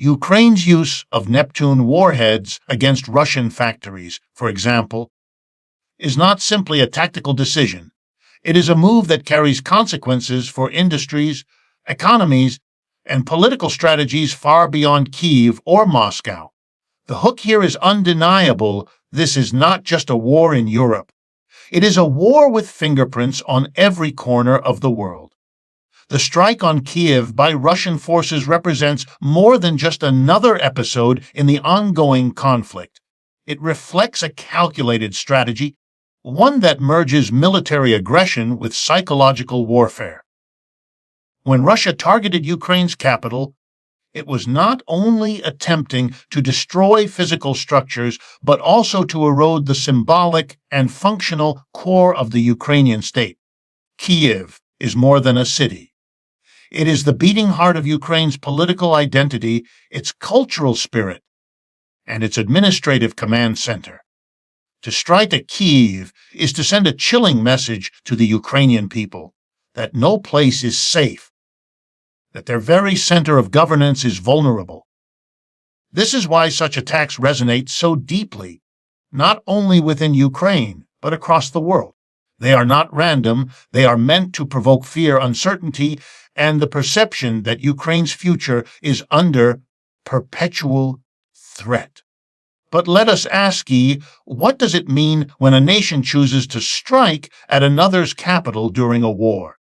Ukraine's use of Neptune warheads against Russian factories, for example, is not simply a tactical decision. It is a move that carries consequences for industries, economies, and political strategies far beyond Kyiv or Moscow. The hook here is undeniable. This is not just a war in Europe. It is a war with fingerprints on every corner of the world. The strike on Kyiv by Russian forces represents more than just another episode in the ongoing conflict. It reflects a calculated strategy, one that merges military aggression with psychological warfare. When Russia targeted Ukraine's capital, it was not only attempting to destroy physical structures, but also to erode the symbolic and functional core of the Ukrainian state. Kyiv is more than a city. It is the beating heart of Ukraine's political identity, its cultural spirit, and its administrative command center. To strike at Kyiv is to send a chilling message to the Ukrainian people that no place is safe, that their very center of governance is vulnerable. This is why such attacks resonate so deeply, not only within Ukraine, but across the world. They are not random, they are meant to provoke fear, uncertainty, and the perception that Ukraine's future is under perpetual threat. But let us ask ye, what does it mean when a nation chooses to strike at another's capital during a war?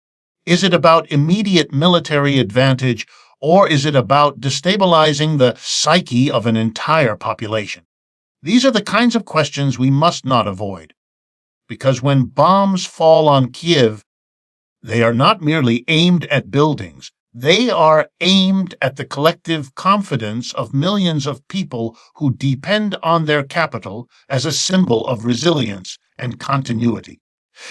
Is it about immediate military advantage, or is it about destabilizing the psyche of an entire population? These are the kinds of questions we must not avoid. Because when bombs fall on Kyiv, they are not merely aimed at buildings. They are aimed at the collective confidence of millions of people who depend on their capital as a symbol of resilience and continuity.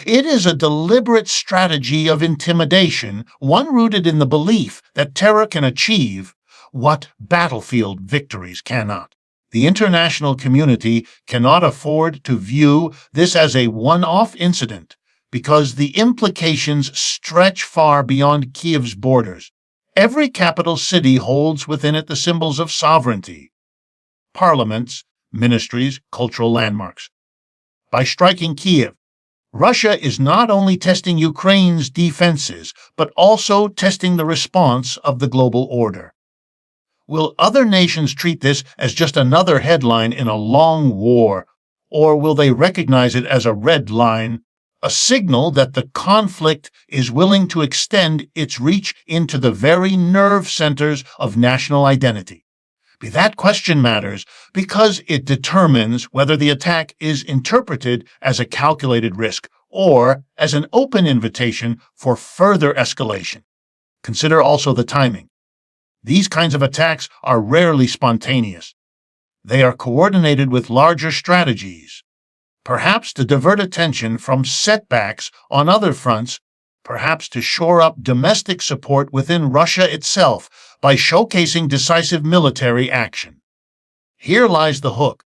It is a deliberate strategy of intimidation, one rooted in the belief that terror can achieve what battlefield victories cannot. The international community cannot afford to view this as a one-off incident because the implications stretch far beyond Kyiv's borders. Every capital city holds within it the symbols of sovereignty, parliaments, ministries, cultural landmarks. By striking Kyiv, Russia is not only testing Ukraine's defenses, but also testing the response of the global order. Will other nations treat this as just another headline in a long war, or will they recognize it as a red line, a signal that the conflict is willing to extend its reach into the very nerve centers of national identity? That question matters because it determines whether the attack is interpreted as a calculated risk or as an open invitation for further escalation. Consider also the timing. These kinds of attacks are rarely spontaneous. They are coordinated with larger strategies, perhaps to divert attention from setbacks on other fronts, perhaps to shore up domestic support within Russia itself by showcasing decisive military action. Here lies the hook.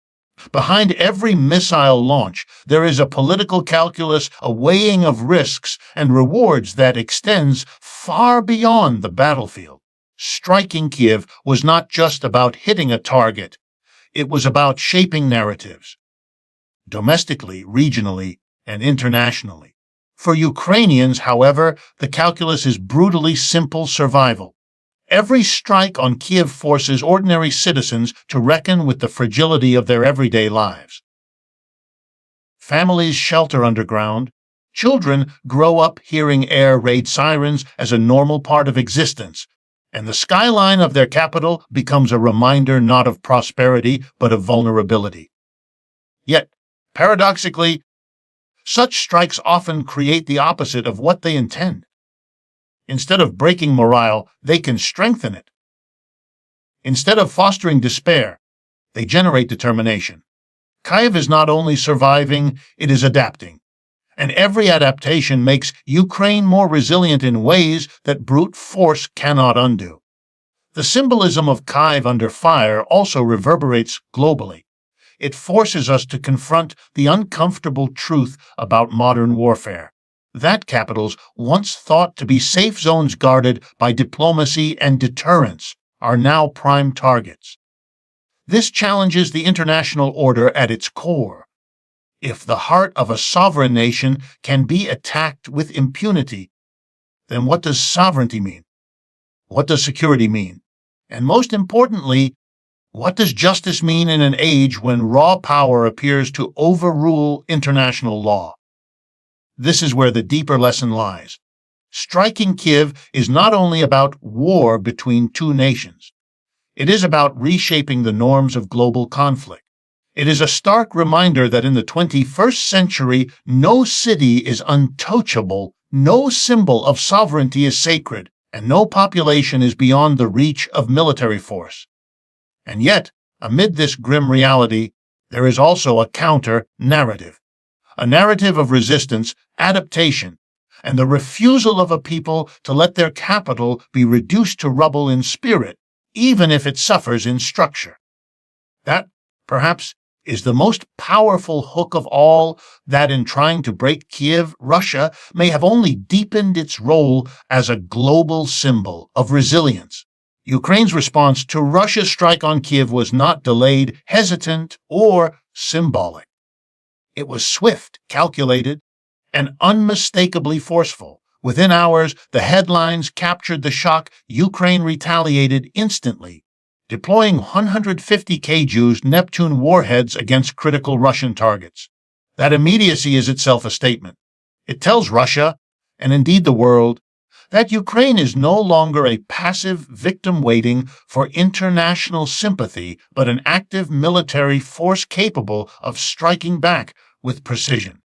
Behind every missile launch, there is a political calculus, a weighing of risks and rewards that extends far beyond the battlefield. Striking Kyiv was not just about hitting a target. It was about shaping narratives, domestically, regionally, and internationally. For Ukrainians, however, the calculus is brutally simple survival. Every strike on Kyiv forces ordinary citizens to reckon with the fragility of their everyday lives. Families shelter underground. Children grow up hearing air raid sirens as a normal part of existence, and the skyline of their capital becomes a reminder not of prosperity, but of vulnerability. Yet, paradoxically, such strikes often create the opposite of what they intend. Instead of breaking morale, they can strengthen it. Instead of fostering despair, they generate determination. Kyiv is not only surviving, it is adapting. And every adaptation makes Ukraine more resilient in ways that brute force cannot undo. The symbolism of Kyiv under fire also reverberates globally. It forces us to confront the uncomfortable truth about modern warfare. That capitals once thought to be safe zones guarded by diplomacy and deterrence are now prime targets. This challenges the international order at its core. If the heart of a sovereign nation can be attacked with impunity, then what does sovereignty mean? What does security mean? And most importantly, what does justice mean in an age when raw power appears to overrule international law? This is where the deeper lesson lies. Striking Kyiv is not only about war between two nations. It is about reshaping the norms of global conflict. It is a stark reminder that in the 21st century, no city is untouchable, no symbol of sovereignty is sacred, and no population is beyond the reach of military force. And yet, amid this grim reality, there is also a counter-narrative. A narrative of resistance, adaptation, and the refusal of a people to let their capital be reduced to rubble in spirit, even if it suffers in structure. That, perhaps, is the most powerful hook of all, that in trying to break Kyiv, Russia may have only deepened its role as a global symbol of resilience. Ukraine's response to Russia's strike on Kyiv was not delayed, hesitant, or symbolic. It was swift, calculated, and unmistakably forceful. Within hours, the headlines captured the shock. Ukraine retaliated instantly, deploying 150 kJs Neptune warheads against critical Russian targets. That immediacy is itself a statement. It tells Russia, and indeed the world, that Ukraine is no longer a passive victim waiting for international sympathy, but an active military force capable of striking back with precision.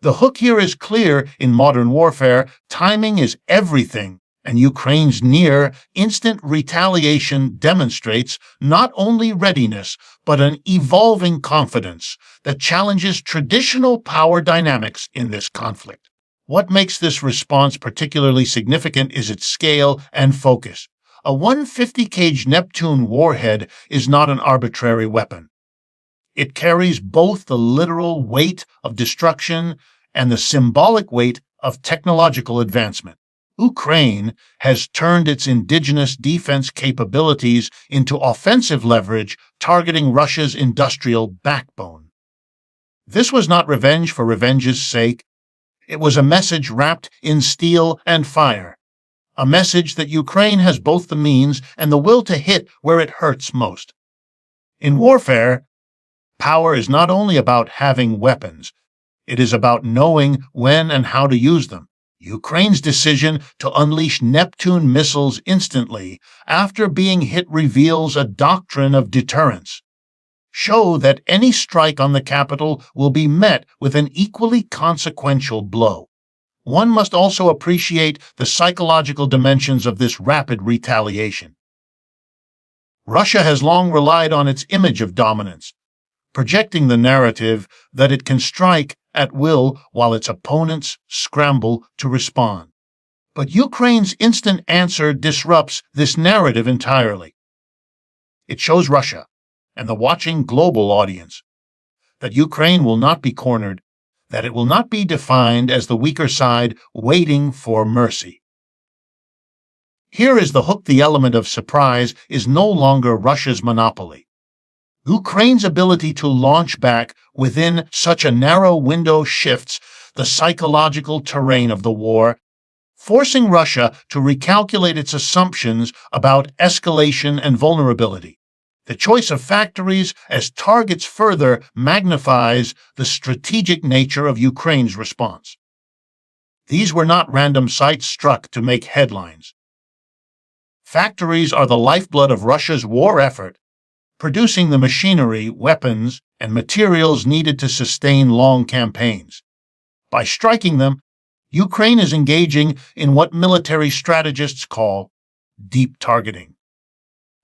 The hook here is clear in modern warfare. Timing is everything, and Ukraine's near instant retaliation demonstrates not only readiness, but an evolving confidence that challenges traditional power dynamics in this conflict. What makes this response particularly significant is its scale and focus. A 150 kg Neptune warhead is not an arbitrary weapon. It carries both the literal weight of destruction and the symbolic weight of technological advancement. Ukraine has turned its indigenous defense capabilities into offensive leverage, targeting Russia's industrial backbone. This was not revenge for revenge's sake. It was a message wrapped in steel and fire, a message that Ukraine has both the means and the will to hit where it hurts most. In warfare, power is not only about having weapons, it is about knowing when and how to use them. Ukraine's decision to unleash Neptune missiles instantly after being hit reveals a doctrine of deterrence. Show that any strike on the capital will be met with an equally consequential blow. One must also appreciate the psychological dimensions of this rapid retaliation. Russia has long relied on its image of dominance, projecting the narrative that it can strike at will while its opponents scramble to respond. But Ukraine's instant answer disrupts this narrative entirely. It shows Russia and the watching global audience that Ukraine will not be cornered, that it will not be defined as the weaker side waiting for mercy. Here is the hook. The element of surprise is no longer Russia's monopoly. Ukraine's ability to launch back within such a narrow window shifts the psychological terrain of the war, forcing Russia to recalculate its assumptions about escalation and vulnerability. The choice of factories as targets further magnifies the strategic nature of Ukraine's response. These were not random sites struck to make headlines. Factories are the lifeblood of Russia's war effort, producing the machinery, weapons, and materials needed to sustain long campaigns. By striking them, Ukraine is engaging in what military strategists call deep targeting,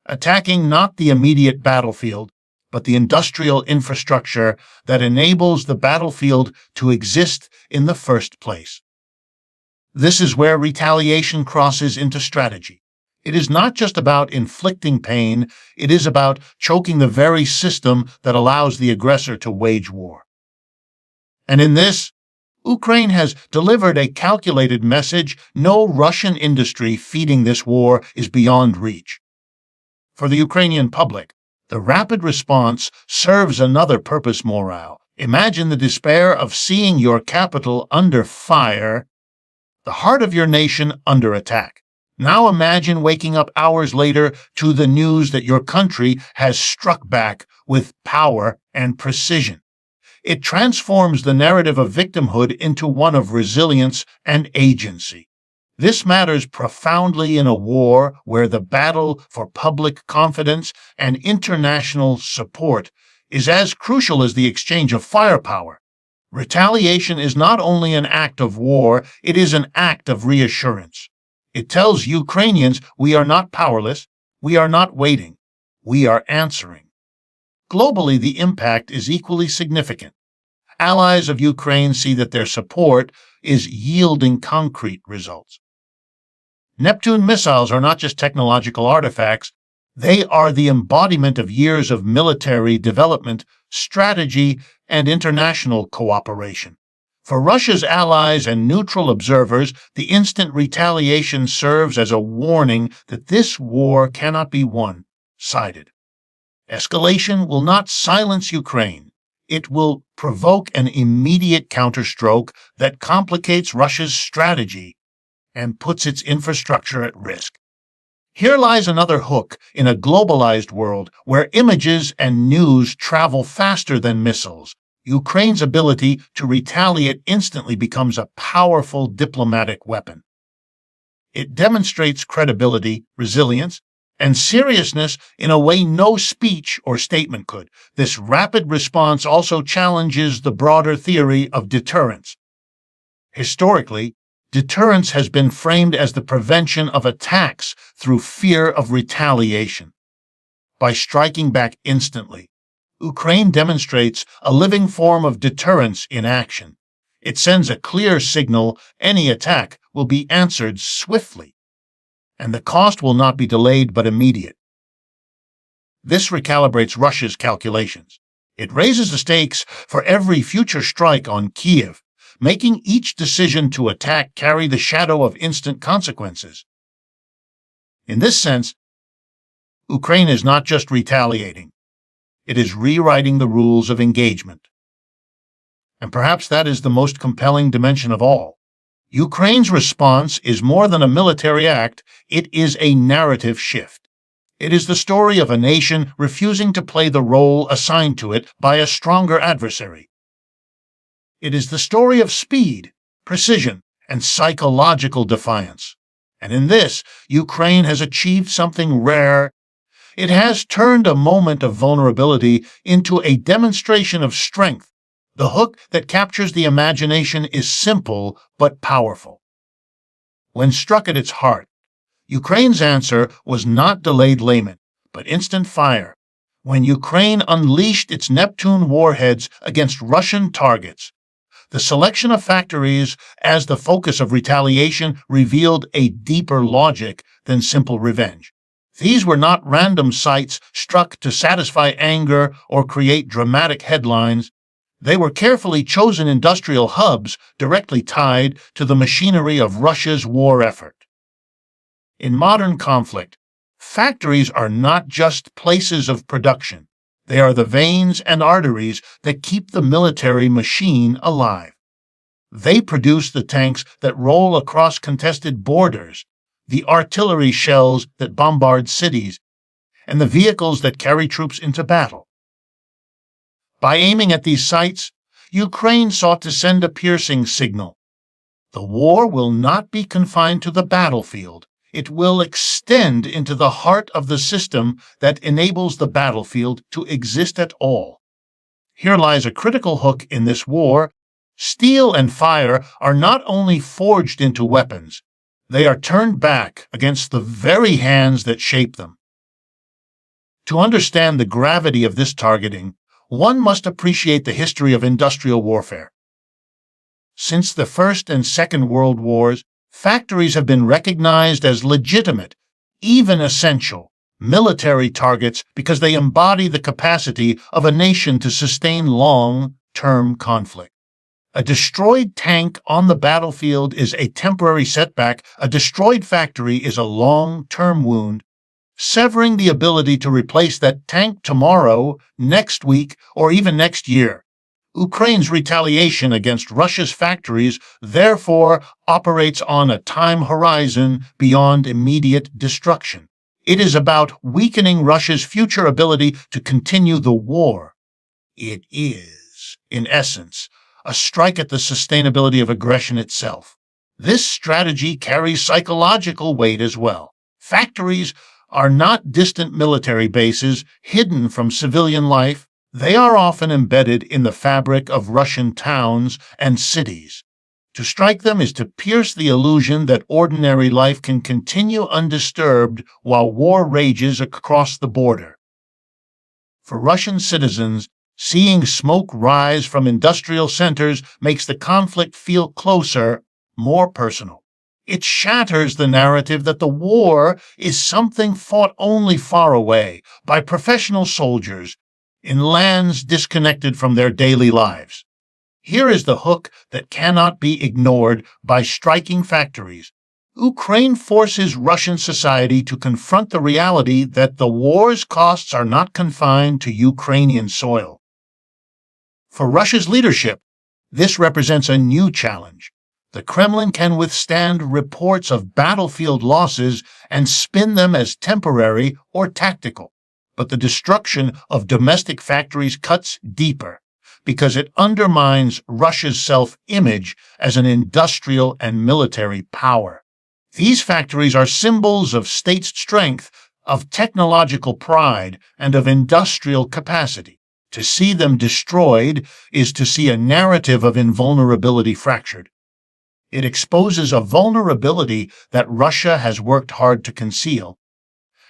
attacking not the immediate battlefield, but the industrial infrastructure that enables the battlefield to exist in the first place. This is where retaliation crosses into strategy. It is not just about inflicting pain, it is about choking the very system that allows the aggressor to wage war. And in this, Ukraine has delivered a calculated message. No Russian industry feeding this war is beyond reach. for the Ukrainian public. The rapid response serves another purpose: morale. Imagine the despair of seeing your capital under fire, the heart of your nation under attack. Now imagine waking up hours later to the news that your country has struck back with power and precision. It transforms the narrative of victimhood into one of resilience and agency. This matters profoundly in a war where the battle for public confidence and international support is as crucial as the exchange of firepower. Retaliation is not only an act of war, it is an act of reassurance. It tells Ukrainians we are not powerless, we are not waiting, we are answering. Globally, the impact is equally significant. Allies of Ukraine see that their support is yielding concrete results. Neptune missiles are not just technological artifacts, they are the embodiment of years of military development, strategy, and international cooperation. For Russia's allies and neutral observers, the instant retaliation serves as a warning that this war cannot be one-sided. Escalation will not silence Ukraine. It will provoke an immediate counterstroke that complicates Russia's strategy and puts its infrastructure at risk. Here lies another hook in a globalized world where images and news travel faster than missiles. Ukraine's ability to retaliate instantly becomes a powerful diplomatic weapon. It demonstrates credibility, resilience, and seriousness in a way no speech or statement could. This rapid response also challenges the broader theory of deterrence. Historically, deterrence has been framed as the prevention of attacks through fear of retaliation. By striking back instantly, Ukraine demonstrates a living form of deterrence in action. It sends a clear signal: any attack will be answered swiftly, and the cost will not be delayed but immediate. This recalibrates Russia's calculations. It raises the stakes for every future strike on Kyiv, making each decision to attack carry the shadow of instant consequences. In this sense, Ukraine is not just retaliating, it is rewriting the rules of engagement. And perhaps that is the most compelling dimension of all. Ukraine's response is more than a military act, it is a narrative shift. It is the story of a nation refusing to play the role assigned to it by a stronger adversary. It is the story of speed, precision, and psychological defiance. And in this, Ukraine has achieved something rare. It has turned a moment of vulnerability into a demonstration of strength. The hook that captures the imagination is simple but powerful. When struck at its heart, Ukraine's answer was not delayed layment, but instant fire. When Ukraine unleashed its Neptune warheads against Russian targets, the selection of factories as the focus of retaliation revealed a deeper logic than simple revenge. These were not random sites struck to satisfy anger or create dramatic headlines. They were carefully chosen industrial hubs directly tied to the machinery of Russia's war effort. In modern conflict, factories are not just places of production. They are the veins and arteries that keep the military machine alive. They produce the tanks that roll across contested borders, the artillery shells that bombard cities, and the vehicles that carry troops into battle. By aiming at these sites, Ukraine sought to send a piercing signal. The war will not be confined to the battlefield. It will extend into the heart of the system that enables the battlefield to exist at all. Here lies a critical hook in this war. Steel and fire are not only forged into weapons, they are turned back against the very hands that shape them. To understand the gravity of this targeting, one must appreciate the history of industrial warfare. Since the First and Second World Wars, factories have been recognized as legitimate, even essential, military targets because they embody the capacity of a nation to sustain long-term conflict. A destroyed tank on the battlefield is a temporary setback. A destroyed factory is a long-term wound. severing the ability to replace that tank tomorrow, next week, or even next year. Ukraine's retaliation against Russia's factories therefore operates on a time horizon beyond immediate destruction. It is about weakening Russia's future ability to continue the war. It is, in essence, a strike at the sustainability of aggression itself. This strategy carries psychological weight as well. Factories are not distant military bases hidden from civilian life. They are often embedded in the fabric of Russian towns and cities. To strike them is to pierce the illusion that ordinary life can continue undisturbed while war rages across the border. For Russian citizens, seeing smoke rise from industrial centers makes the conflict feel closer, more personal. It shatters the narrative that the war is something fought only far away by professional soldiers in lands disconnected from their daily lives. Here is the hook that cannot be ignored by striking factories. Ukraine forces Russian society to confront the reality that the war's costs are not confined to Ukrainian soil. For Russia's leadership, this represents a new challenge. The Kremlin can withstand reports of battlefield losses and spin them as temporary or tactical. But the destruction of domestic factories cuts deeper because it undermines Russia's self-image as an industrial and military power. These factories are symbols of state strength, of technological pride, and of industrial capacity. To see them destroyed is to see a narrative of invulnerability fractured. It exposes a vulnerability that Russia has worked hard to conceal.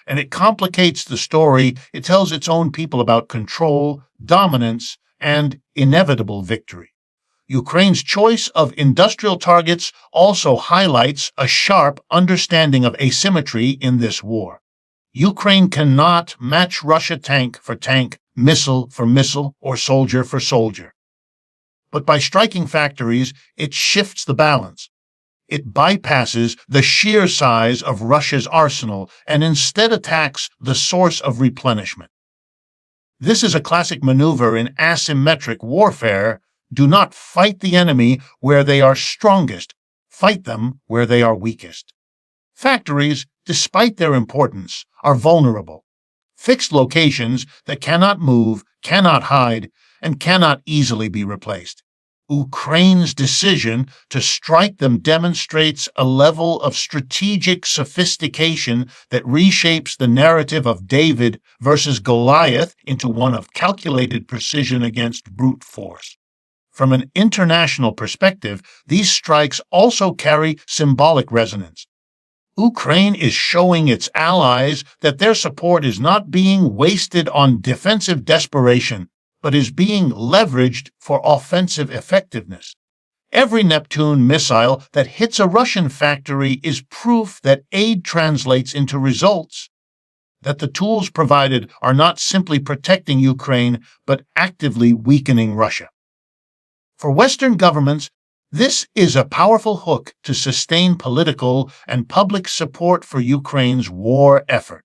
And it complicates the story it tells its own people about control, dominance, and inevitable victory. Ukraine's choice of industrial targets also highlights a sharp understanding of asymmetry in this war. Ukraine cannot match Russia tank for tank, missile for missile, or soldier for soldier. But by striking factories, it shifts the balance. It bypasses the sheer size of Russia's arsenal and instead attacks the source of replenishment. This is a classic maneuver in asymmetric warfare. Do not fight the enemy where they are strongest. Fight them where they are weakest. Factories, despite their importance, are vulnerable. Fixed locations that cannot move, cannot hide, and cannot easily be replaced. Ukraine's decision to strike them demonstrates a level of strategic sophistication that reshapes the narrative of David versus Goliath into one of calculated precision against brute force. From an international perspective, these strikes also carry symbolic resonance. Ukraine is showing its allies that their support is not being wasted on defensive desperation, but is being leveraged for offensive effectiveness. Every Neptune missile that hits a Russian factory is proof that aid translates into results, that the tools provided are not simply protecting Ukraine, but actively weakening Russia. For Western governments, this is a powerful hook to sustain political and public support for Ukraine's war effort.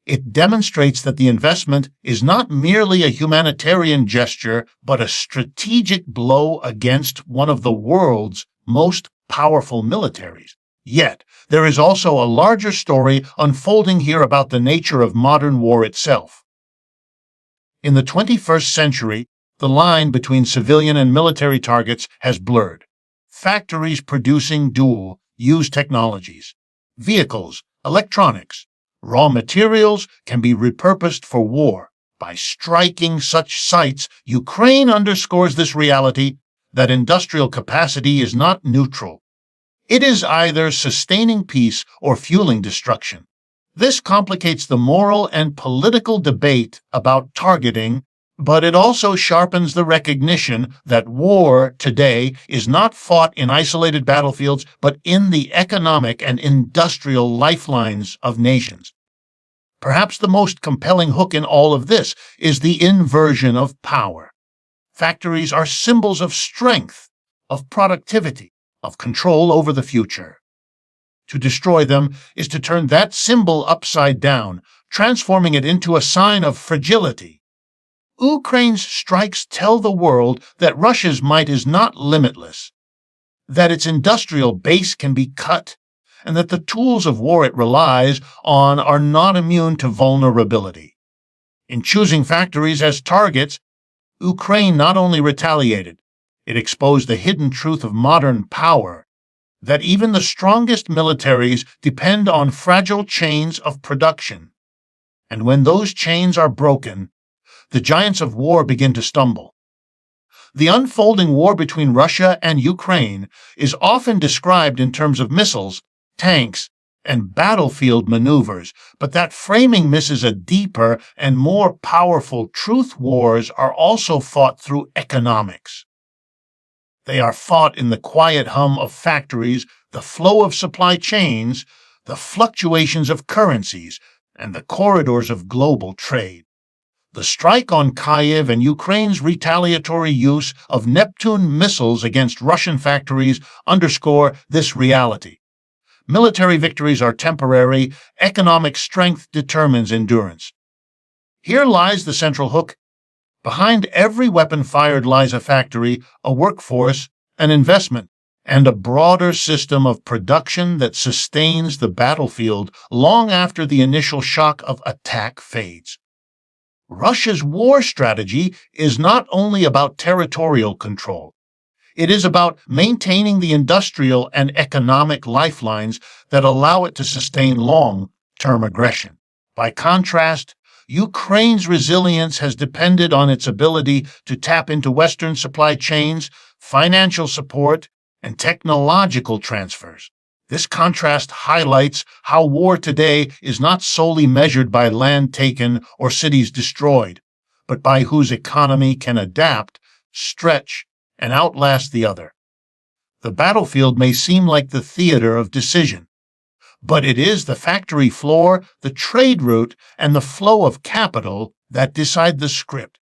It demonstrates that the investment is not merely a humanitarian gesture, but a strategic blow against one of the world's most powerful militaries. Yet, there is also a larger story unfolding here about the nature of modern war itself. In the 21st century, the line between civilian and military targets has blurred. Factories producing dual-use technologies, vehicles, electronics, raw materials can be repurposed for war. By striking such sites, Ukraine underscores this reality that industrial capacity is not neutral. It is either sustaining peace or fueling destruction. This complicates the moral and political debate about targeting, but it also sharpens the recognition that war today is not fought in isolated battlefields, but in the economic and industrial lifelines of nations. Perhaps the most compelling hook in all of this is the inversion of power. Factories are symbols of strength, of productivity, of control over the future. To destroy them is to turn that symbol upside down, transforming it into a sign of fragility. Ukraine's strikes tell the world that Russia's might is not limitless, that its industrial base can be cut, and that the tools of war it relies on are not immune to vulnerability. In choosing factories as targets, Ukraine not only retaliated, it exposed the hidden truth of modern power, that even the strongest militaries depend on fragile chains of production. And when those chains are broken, the giants of war begin to stumble. The unfolding war between Russia and Ukraine is often described in terms of missiles, tanks, and battlefield maneuvers, but that framing misses a deeper and more powerful truth. Wars are also fought through economics. They are fought in the quiet hum of factories, the flow of supply chains, the fluctuations of currencies, and the corridors of global trade. The strike on Kyiv and Ukraine's retaliatory use of Neptune missiles against Russian factories underscore this reality. Military victories are temporary, economic strength determines endurance. Here lies the central hook. Behind every weapon fired lies a factory, a workforce, an investment, and a broader system of production that sustains the battlefield long after the initial shock of attack fades. Russia's war strategy is not only about territorial control. It is about maintaining the industrial and economic lifelines that allow it to sustain long-term aggression. By contrast, Ukraine's resilience has depended on its ability to tap into Western supply chains, financial support, and technological transfers. This contrast highlights how war today is not solely measured by land taken or cities destroyed, but by whose economy can adapt, stretch, and outlast the other. The battlefield may seem like the theater of decision, but it is the factory floor, the trade route, and the flow of capital that decide the script.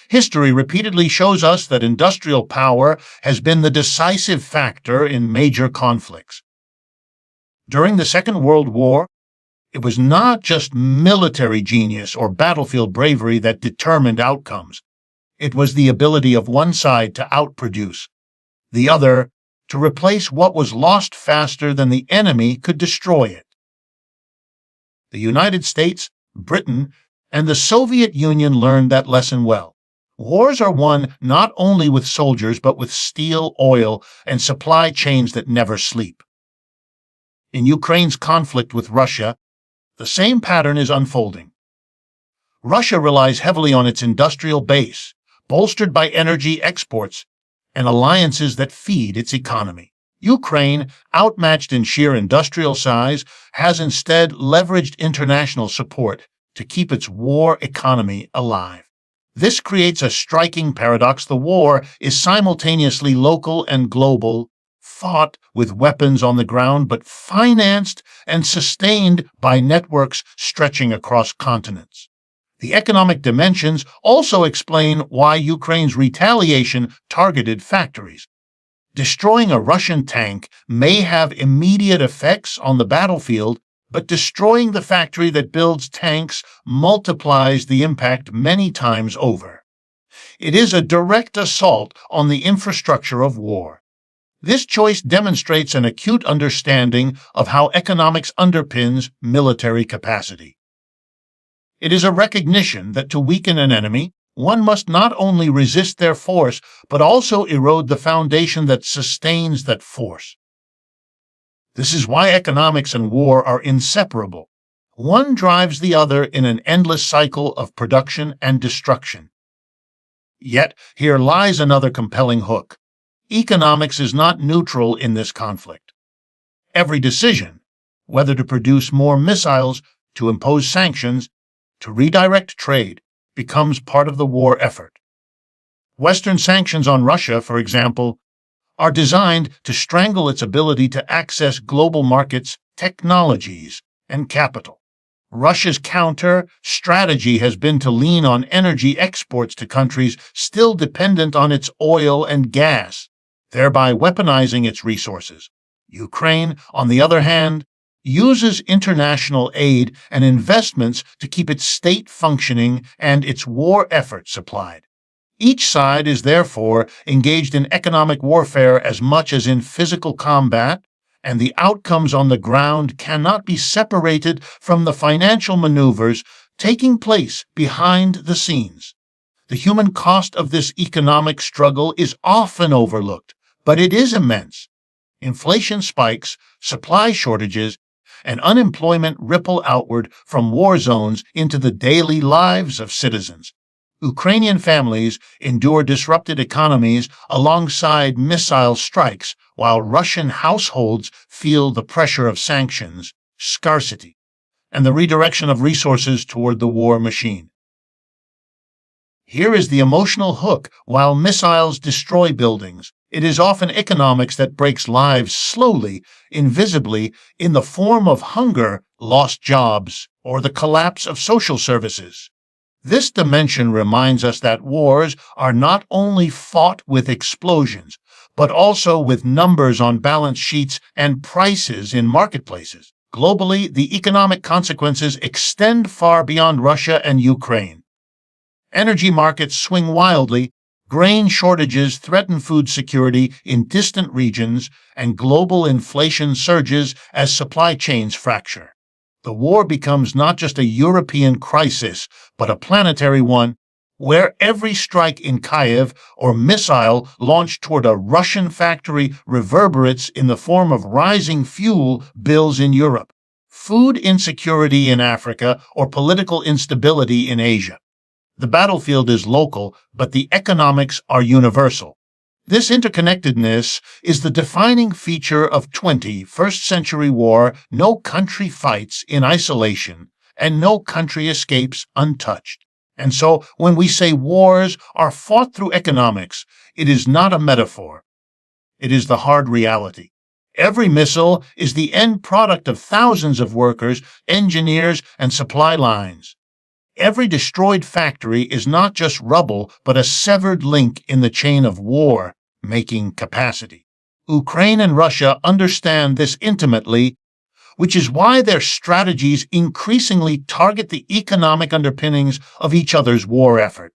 History repeatedly shows us that industrial power has been the decisive factor in major conflicts. During the Second World War, it was not just military genius or battlefield bravery that determined outcomes. It was the ability of one side to outproduce, the other to replace what was lost faster than the enemy could destroy it. The United States, Britain, and the Soviet Union learned that lesson well. Wars are won not only with soldiers but with steel, oil, and supply chains that never sleep. In Ukraine's conflict with Russia, the same pattern is unfolding. Russia relies heavily on its industrial base, bolstered by energy exports and alliances that feed its economy. Ukraine, outmatched in sheer industrial size, has instead leveraged international support to keep its war economy alive. This creates a striking paradox. The war is simultaneously local and global, fought with weapons on the ground, but financed and sustained by networks stretching across continents. The economic dimensions also explain why Ukraine's retaliation targeted factories. Destroying a Russian tank may have immediate effects on the battlefield, but destroying the factory that builds tanks multiplies the impact many times over. It is a direct assault on the infrastructure of war. This choice demonstrates an acute understanding of how economics underpins military capacity. It is a recognition that to weaken an enemy, one must not only resist their force, but also erode the foundation that sustains that force. This is why economics and war are inseparable. One drives the other in an endless cycle of production and destruction. Yet, here lies another compelling hook. Economics is not neutral in this conflict. Every decision, whether to produce more missiles, to impose sanctions, to redirect trade, becomes part of the war effort. Western sanctions on Russia, for example, are designed to strangle its ability to access global markets, technologies, and capital. Russia's counter-strategy has been to lean on energy exports to countries still dependent on its oil and gas, thereby weaponizing its resources. Ukraine, on the other hand, uses international aid and investments to keep its state functioning and its war effort supplied. Each side is therefore engaged in economic warfare as much as in physical combat, and the outcomes on the ground cannot be separated from the financial maneuvers taking place behind the scenes. The human cost of this economic struggle is often overlooked, but it is immense. Inflation spikes, supply shortages, and unemployment ripple outward from war zones into the daily lives of citizens. Ukrainian families endure disrupted economies alongside missile strikes, while Russian households feel the pressure of sanctions, scarcity, and the redirection of resources toward the war machine. Here is the emotional hook. While missiles destroy buildings, it is often economics that breaks lives slowly, invisibly, in the form of hunger, lost jobs, or the collapse of social services. This dimension reminds us that wars are not only fought with explosions, but also with numbers on balance sheets and prices in marketplaces. Globally, the economic consequences extend far beyond Russia and Ukraine. Energy markets swing wildly, grain shortages threaten food security in distant regions, and global inflation surges as supply chains fracture. The war becomes not just a European crisis, but a planetary one, where every strike in Kyiv or missile launched toward a Russian factory reverberates in the form of rising fuel bills in Europe, food insecurity in Africa, or political instability in Asia. The battlefield is local, but the economics are universal. This interconnectedness is the defining feature of 21st century war. No country fights in isolation, and no country escapes untouched. And so, when we say wars are fought through economics, it is not a metaphor. It is the hard reality. Every missile is the end product of thousands of workers, engineers, and supply lines. Every destroyed factory is not just rubble, but a severed link in the chain of war-making capacity. Ukraine and Russia understand this intimately, which is why their strategies increasingly target the economic underpinnings of each other's war effort.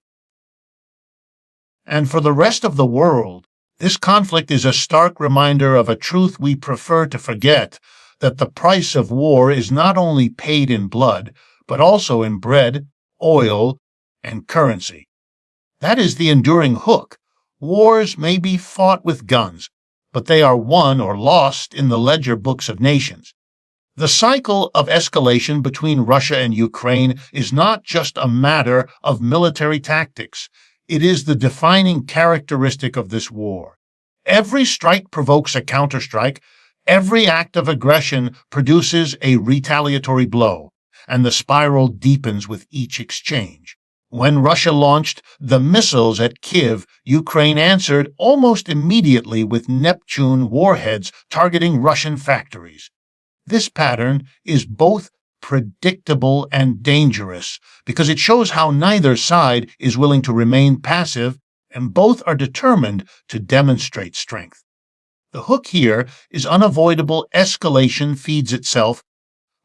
And for the rest of the world, this conflict is a stark reminder of a truth we prefer to forget, that the price of war is not only paid in blood, but also in bread, oil, and currency. That is the enduring hook. Wars may be fought with guns, but they are won or lost in the ledger books of nations. The cycle of escalation between Russia and Ukraine is not just a matter of military tactics. It is the defining characteristic of this war. Every strike provokes a counterstrike. Every act of aggression produces a retaliatory blow, and the spiral deepens with each exchange. When Russia launched the missiles at Kyiv, Ukraine answered almost immediately with Neptune warheads targeting Russian factories. This pattern is both predictable and dangerous because it shows how neither side is willing to remain passive, and both are determined to demonstrate strength. The hook here is unavoidable. Escalation feeds itself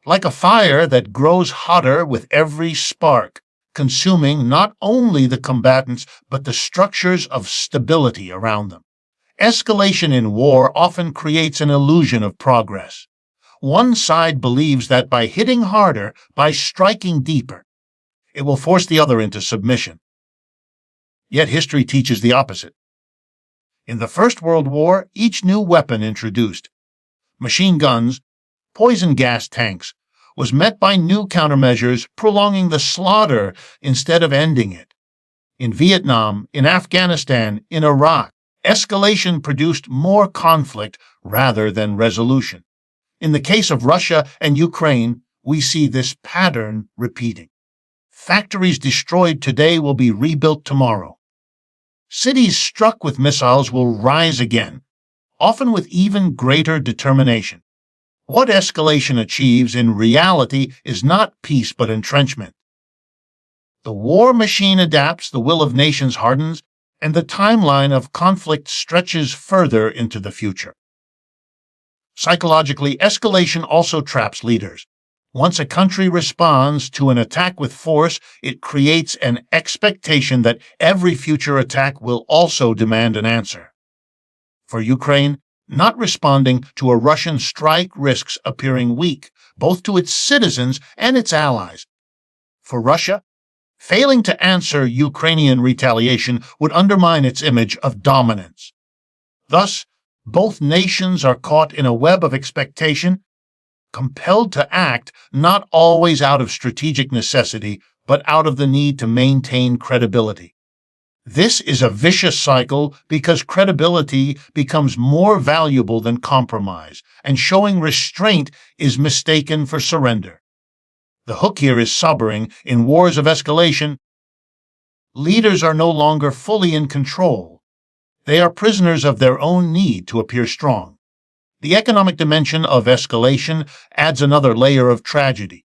like a fire that grows hotter with every spark, consuming not only the combatants but the structures of stability around them. Escalation in war often creates an illusion of progress. One side believes that by hitting harder, by striking deeper, it will force the other into submission. Yet history teaches the opposite. In the First World War, each new weapon introduced, machine guns, poison gas tanks, was met by new countermeasures, prolonging the slaughter instead of ending it. In Vietnam, in Afghanistan, in Iraq, escalation produced more conflict rather than resolution. In the case of Russia and Ukraine, we see this pattern repeating. Factories destroyed today will be rebuilt tomorrow. Cities struck with missiles will rise again, often with even greater determination. What escalation achieves in reality is not peace but entrenchment. The war machine adapts, the will of nations hardens, and the timeline of conflict stretches further into the future. Psychologically, escalation also traps leaders. Once a country responds to an attack with force, it creates an expectation that every future attack will also demand an answer. For Ukraine, not responding to a Russian strike risks appearing weak, both to its citizens and its allies. For Russia, failing to answer Ukrainian retaliation would undermine its image of dominance. Thus, both nations are caught in a web of expectation, compelled to act not always out of strategic necessity, but out of the need to maintain credibility. This is a vicious cycle because credibility becomes more valuable than compromise, and showing restraint is mistaken for surrender. The hook here is sobering. In wars of escalation, leaders are no longer fully in control. They are prisoners of their own need to appear strong. The economic dimension of escalation adds another layer of tragedy.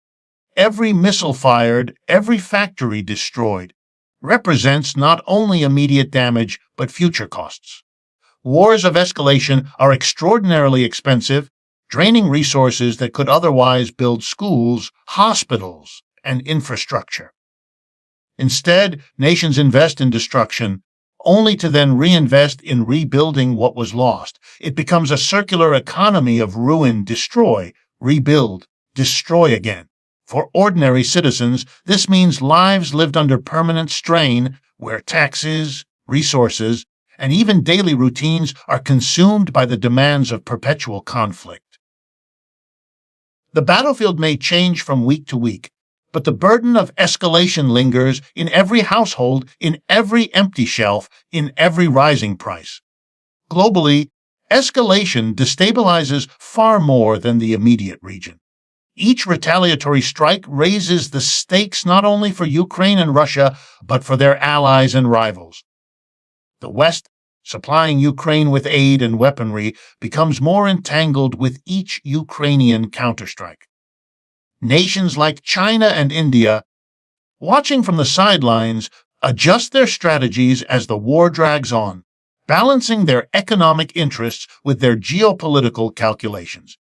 Every missile fired, every factory destroyed, represents not only immediate damage but future costs. Wars of escalation are extraordinarily expensive, draining resources that could otherwise build schools, hospitals, and infrastructure. Instead, nations invest in destruction, only to then reinvest in rebuilding what was lost. It becomes a circular economy of ruin, destroy, rebuild, destroy again. For ordinary citizens, this means lives lived under permanent strain, where taxes, resources, and even daily routines are consumed by the demands of perpetual conflict. The battlefield may change from week to week, but the burden of escalation lingers in every household, in every empty shelf, in every rising price. Globally, escalation destabilizes far more than the immediate region. Each retaliatory strike raises the stakes not only for Ukraine and Russia, but for their allies and rivals. The West, supplying Ukraine with aid and weaponry, becomes more entangled with each Ukrainian counterstrike. Nations like China and India, watching from the sidelines, adjust their strategies as the war drags on, balancing their economic interests with their geopolitical calculations.